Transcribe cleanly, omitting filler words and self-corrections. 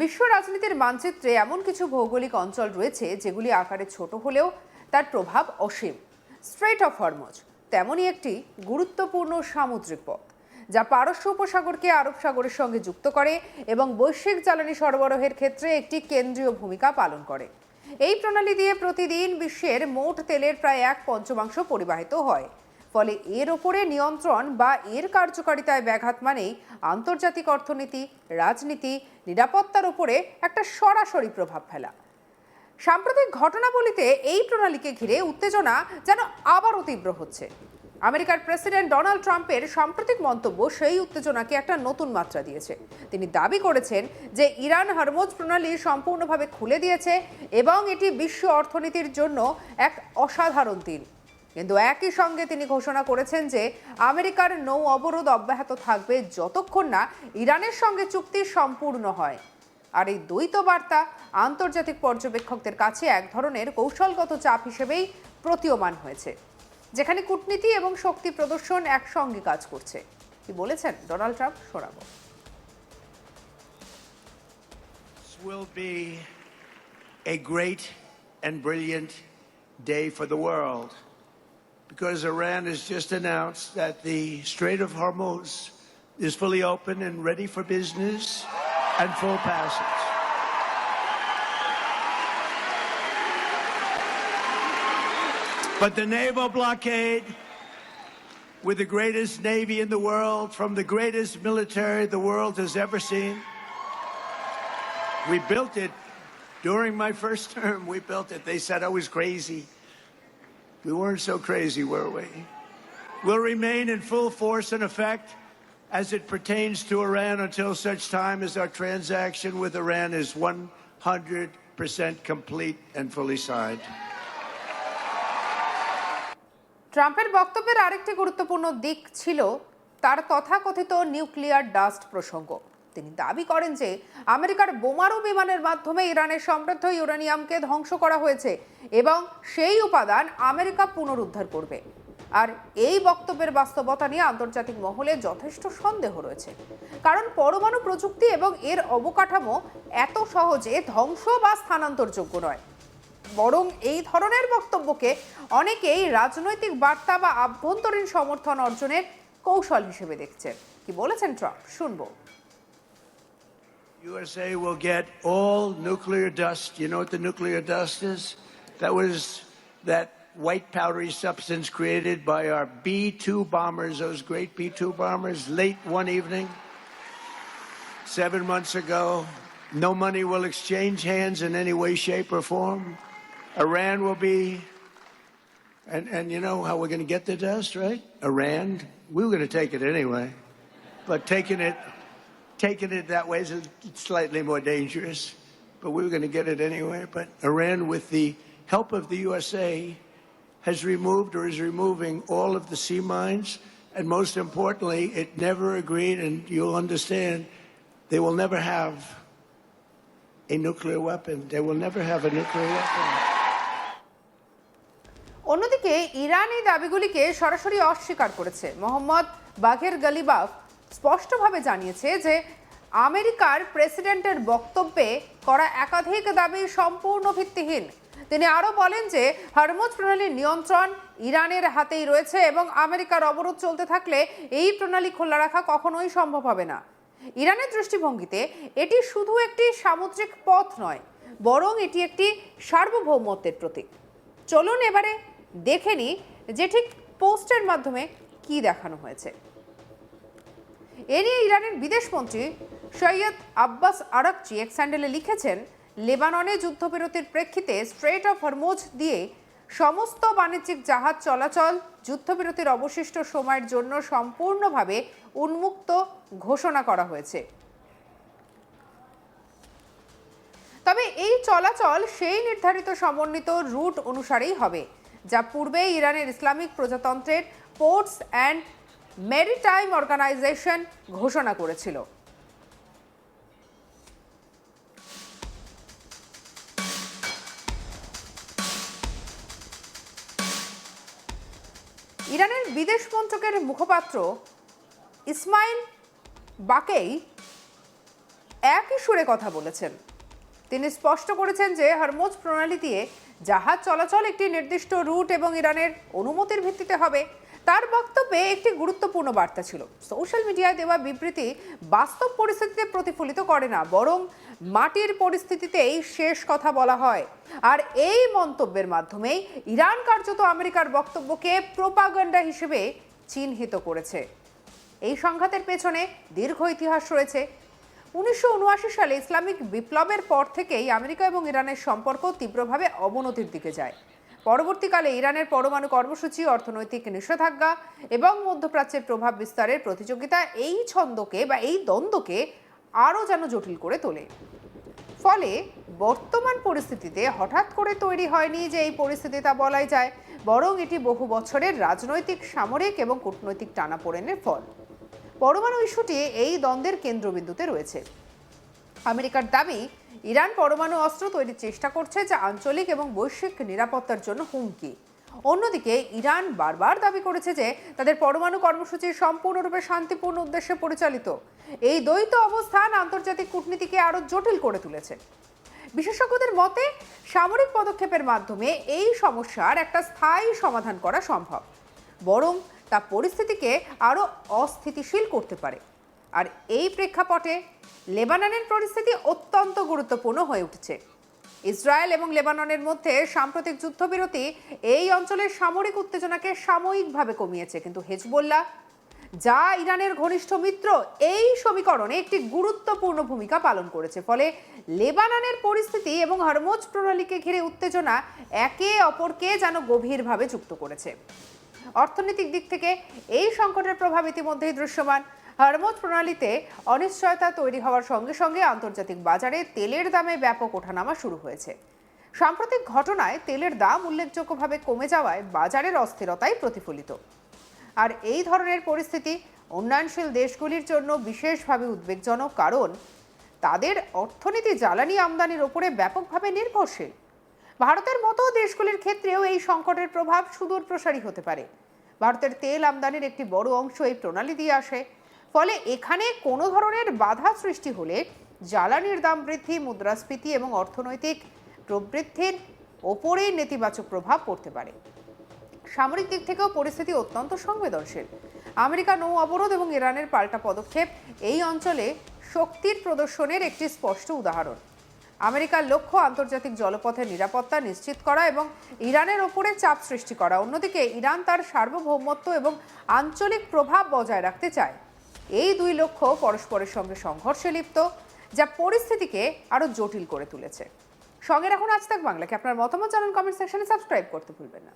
বিশ্ব রাজনীতির মানচিত্রে এমন কিছু ভৌগোলিক অঞ্চল রয়েছে যেগুলি আকারে ছোট হলেও তার প্রভাব অসীম। স্ট্রেট অফ হরমুজ তেমনই একটি গুরুত্বপূর্ণ সামুদ্রিক পথ, যা পারস্য উপসাগরকে আরব সাগরের সঙ্গে যুক্ত করে এবং বৈশ্বিক জ্বালানি সরবরাহের ক্ষেত্রে একটি কেন্দ্রীয় ভূমিকা পালন করে। এই প্রণালী দিয়ে প্রতিদিন বিশ্বের মোট তেলের প্রায় 1/5 পরিবাহিত হয়। ফলে এর ওপরে নিয়ন্ত্রণ বা এর কার্যকারিতায় ব্যাঘাত মানেই আন্তর্জাতিক অর্থনীতি, রাজনীতি, নিরাপত্তার উপরে একটা সরাসরি প্রভাব ফেলা। সাম্প্রতিক ঘটনাবলিতে এই প্রণালীকে ঘিরে উত্তেজনা যেন আবারও তীব্র হচ্ছে। আমেরিকার প্রেসিডেন্ট ডোনাল্ড ট্রাম্পের সাম্প্রতিক মন্তব্য সেই উত্তেজনাকে একটা নতুন মাত্রা দিয়েছে। তিনি দাবি করেছেন যে ইরান হরমুজ প্রণালী সম্পূর্ণভাবে খুলে দিয়েছে এবং এটি বিশ্ব অর্থনীতির জন্য এক অসাধারণ দিন। কিন্তু একই সঙ্গে তিনি ঘোষণা করেছেন যে আমেরিকার নৌ অবরোধ অব্যাহত থাকবে যতক্ষণ না ইরানের সঙ্গে চুক্তি সম্পূর্ণ হয়। আর এই দ্বৈত বার্তা আন্তর্জাতিক পর্যবেক্ষকদের কাছে এক ধরনের কৌশলগত চাপ হিসেবেই প্রতীয়মান হয়েছে, যেখানে কূটনীতি এবং শক্তি প্রদর্শন একসঙ্গে কাজ করছে। কি বলেছেন ডোনাল্ড ট্রাম্প, শোনাবো। This will be a great and brilliant day for the world, because Iran has just announced that the Strait of Hormuz is fully open and ready for business and full passage. But the naval blockade, with the greatest navy in the world, from the greatest military the world has ever seen, we built it during my first term. We built it. They said I was crazy. We weren't so crazy, were we? Will remain in full force and effect as it pertains to Iran until such time as our transaction with Iran is 100% complete and fully signed. ট্রাম্পের বক্তব্যের আরেকটি গুরুত্বপূর্ণ দিক ছিল তার তথাকথিত nuclear dust প্রসঙ্গ। তিনি দাবি করেন যে আমেরিকার বোমারু বিমানের মাধ্যমে ইরানের সমৃদ্ধ ইউরেনিয়ামকে ধ্বংস করা হয়েছে এবং সেই উপাদান আমেরিকা পুনরুদ্ধার করবে। আর এই বক্তব্যের বাস্তবতা নিয়ে আন্তর্জাতিক মহলে যথেষ্ট সন্দেহ রয়েছে, কারণ পরমাণু প্রযুক্তি এবং এর অবকাঠামো এত সহজে ধ্বংস বা স্থানান্তরযোগ্য নয়। বরং এই ধরনের বক্তব্যকে অনেকেই রাজনৈতিক বার্তা বা আভ্যন্তরীণ সমর্থন অর্জনের কৌশল হিসেবে দেখছেন। কি বলেছেন ট্রাম্প, শুনবো। USA will get all nuclear dust. You know what the nuclear dust is? That was that white powdery substance created by our B-2 bombers, those great B-2 bombers, late one evening 7 months ago. No money will exchange hands in any way, shape, or form. Iran will be, and you know how we're going to get the dust, right? Iran, we were going to take it anyway, but taking it that way is slightly more dangerous, but we were going to get it anyway. But Iran, with the help of the USA, has removed or is removing all of the sea mines, and most importantly, it never agreed, and you'll understand, they will never have a nuclear weapon. They will never have a nuclear weapon. অন্যদিকে Iran এই দাবিগুলিকে সরাসরি অস্বীকার করেছে। মোহাম্মদ বাঘের Ghalibaf স্পষ্টভাবে জানিয়েছে যে আমেরিকার প্রেসিডেন্টের বক্তব্যে করা একাধিক দাবি সম্পূর্ণ ভিত্তিহীন। তিনি আরও বলেন যে হরমুজ প্রণালীর নিয়ন্ত্রণ ইরানের হাতেই রয়েছে এবং আমেরিকার অবরোধ চলতে থাকলে এই প্রণালী খোলা রাখা কখনোই সম্ভব হবে না। ইরানের দৃষ্টিভঙ্গিতে এটি শুধু একটি সামুদ্রিক পথ নয়, বরং এটি একটি সার্বভৌমত্বের প্রতীক। চলুন এবারে দেখে নিই যে ঠিক পোস্টের মাধ্যমে কি দেখানো হয়েছে। এ নিয়ে ইরানের বিদেশমন্ত্রী সৈয়দ আব্বাস আরাকচি এক স্যান্ডেলে লিখেছেন, লেবাননে যুদ্ধবিরতির প্রেক্ষিতে স্ট্রেট অফ হরমুজ দিয়ে সমস্ত বাণিজ্যিক জাহাজ চলাচল যুদ্ধবিরতির অবশিষ্ট সময়ের জন্য সম্পূর্ণভাবে উন্মুক্ত ঘোষণা করা হয়েছে। তবে এই চলাচল সেই নির্ধারিত সমন্বিত রুট অনুসারেই হবে, যা পূর্বে ইরানের ইসলামিক প্রজাতন্ত্রের পোর্টস অ্যান্ড মেরিটাইম অর্গানাইজেশন ঘোষণা করেছিল। ইরানের বিদেশ মন্ত্রকের মুখপাত্র ইসমাইল বাকেই একই সুরে কথা বলেছেন। তিনি স্পষ্ট করেছেন যে হরমুজ প্রণালী দিয়ে জাহাজ চলাচল একটি নির্দিষ্ট রুট এবং ইরানের অনুমতির ভিত্তিতে হবে। তার বক্তব্যে একটি গুরুত্বপূর্ণ বার্তা ছিল। সোশ্যাল মিডিয়ায় দেওয়া বিবৃতি বাস্তব পরিস্থিতিতে প্রতিফলিত করে না, বরং মাটির পরিস্থিতিতেই শেষ কথা বলা হয়। আর এই মন্তব্যের মাধ্যমেই ইরান কার্যত আমেরিকার বক্তব্যকে প্রোপাগান্ডা হিসেবে চিহ্নিত করেছে। এই সংঘাতের পেছনে দীর্ঘ ইতিহাস রয়েছে। 1979 সালে ইসলামিক বিপ্লবের পর থেকেই আমেরিকা এবং ইরানের সম্পর্ক তীব্রভাবে অবনতির দিকে যায়। পরবর্তীকালে ইরানের পরমাণু কর্মসূচি, অর্থনৈতিক নিষেধাজ্ঞা এবং মধ্যপ্রাচ্যের প্রভাব বিস্তারের প্রতিযোগিতা এই ছন্দকে বা এই দ্বন্দ্বকে আরও যেন জটিল করে তোলে। ফলে বর্তমান পরিস্থিতিতে হঠাৎ করে তৈরি হয়নি যে এই পরিস্থিতি, তা বলাই যায়, বরং এটি বহু বছরের রাজনৈতিক, সামরিক এবং কূটনৈতিক টানাপোড়েনের ফল। পরমাণু ইস্যুটি এই দ্বন্দ্বের কেন্দ্রবিন্দুতে রয়েছে। আমেরিকার দাবি, ইরান পরমাণু অস্ত্র তৈরির চেষ্টা করছে, যা আঞ্চলিক এবং বৈশ্বিক নিরাপত্তার জন্য হুমকি। অন্যদিকে ইরান বারবার দাবি করেছে যে তাদের পরমাণু কর্মসূচি সম্পূর্ণরূপে শান্তিপূর্ণ উদ্দেশ্যে পরিচালিত। এই দ্বৈত অবস্থান আন্তর্জাতিক কূটনীতিকে আরও জটিল করে তুলেছে। বিশেষজ্ঞদের মতে, সামরিক পদক্ষেপের মাধ্যমে এই সমস্যার একটা স্থায়ী সমাধান করা সম্ভব, বরং তা পরিস্থিতিকে আরও অস্থিতিশীল করতে পারে। আর এই প্রেক্ষাপটে লেবাননের পরিস্থিতি অত্যন্ত গুরুত্বপূর্ণ হয়ে উঠেছে। ইসরায়েল এবং লেবাননের মধ্যে সাম্প্রতিক যুদ্ধবিরতি এই অঞ্চলের সামরিক উত্তেজনাকে সাময়িকভাবে কমিয়েছে, কিন্তু হেজবোল্লাহ, যা ইরানের ঘনিষ্ঠ মিত্র, এই সমীকরণে একটি গুরুত্বপূর্ণ ভূমিকা পালন করেছে। ফলে লেবাননের পরিস্থিতি এবং হরমুজ প্রণালীকে ঘিরে উত্তেজনা একে অপরকে যেন গভীরভাবে যুক্ত করেছে। অর্থনৈতিক দিক থেকে এই সংকটের প্রভাব ইতিমধ্যেই দৃশ্যমান। হরমুজ প্রণালীতে অনিশ্চয়তা তৈরি হওয়ার সঙ্গে সঙ্গে আন্তর্জাতিক বাজারে তেলের দামে ব্যাপক ওঠানামা শুরু হয়েছে। সাম্প্রতিক ঘটনায় তেলের দাম উল্লেখযোগ্যভাবে কমে যাওয়ায় বাজারের অস্থিরতাই প্রতিফলিত। আর এই ধরনের পরিস্থিতি উন্নয়নশীল দেশগুলির জন্য বিশেষভাবে উদ্বেগজনক, কারণ তাদের অর্থনীতি জ্বালানি আমদানির উপরে ব্যাপকভাবে নির্ভরশীল। ভারতের মতো দেশগুলির ক্ষেত্রেও এই সংকটের প্রভাব সুদূর প্রসারী হতে পারে। ভারতের তেল আমদানির একটি বড় অংশ এই প্রণালী দিয়ে আসে। ফলে এখানে কোনো ধরনের বাধা সৃষ্টি হলে জ্বালানির দাম বৃদ্ধি, মুদ্রাস্ফীতি এবং অর্থনৈতিক প্রবৃদ্ধির ওপরেই নেতিবাচক প্রভাব পড়তে পারে। সামরিক দিক থেকেও পরিস্থিতি অত্যন্ত সংবেদনশীল। আমেরিকা নৌ অবরোধ এবং ইরানের পাল্টা পদক্ষেপ এই অঞ্চলে শক্তির প্রদর্শনের একটি স্পষ্ট উদাহরণ। আমেরিকার লক্ষ্য আন্তর্জাতিক জলপথের নিরাপত্তা নিশ্চিত করা এবং ইরানের ওপরে চাপ সৃষ্টি করা। অন্যদিকে ইরান তার সার্বভৌমত্ব এবং আঞ্চলিক প্রভাব বজায় রাখতে চায়। এই দুই লক্ষ্য পরস্পরের সঙ্গে সংঘর্ষে লিপ্ত, যা পরিস্থিতিকে আরও জটিল করে তুলেছে। সঙ্গে রাখুন আজ তাক বাংলাকে। আপনার মতামত জানান কমেন্ট সেকশনে, সাবস্ক্রাইব করতে ভুলবেন না।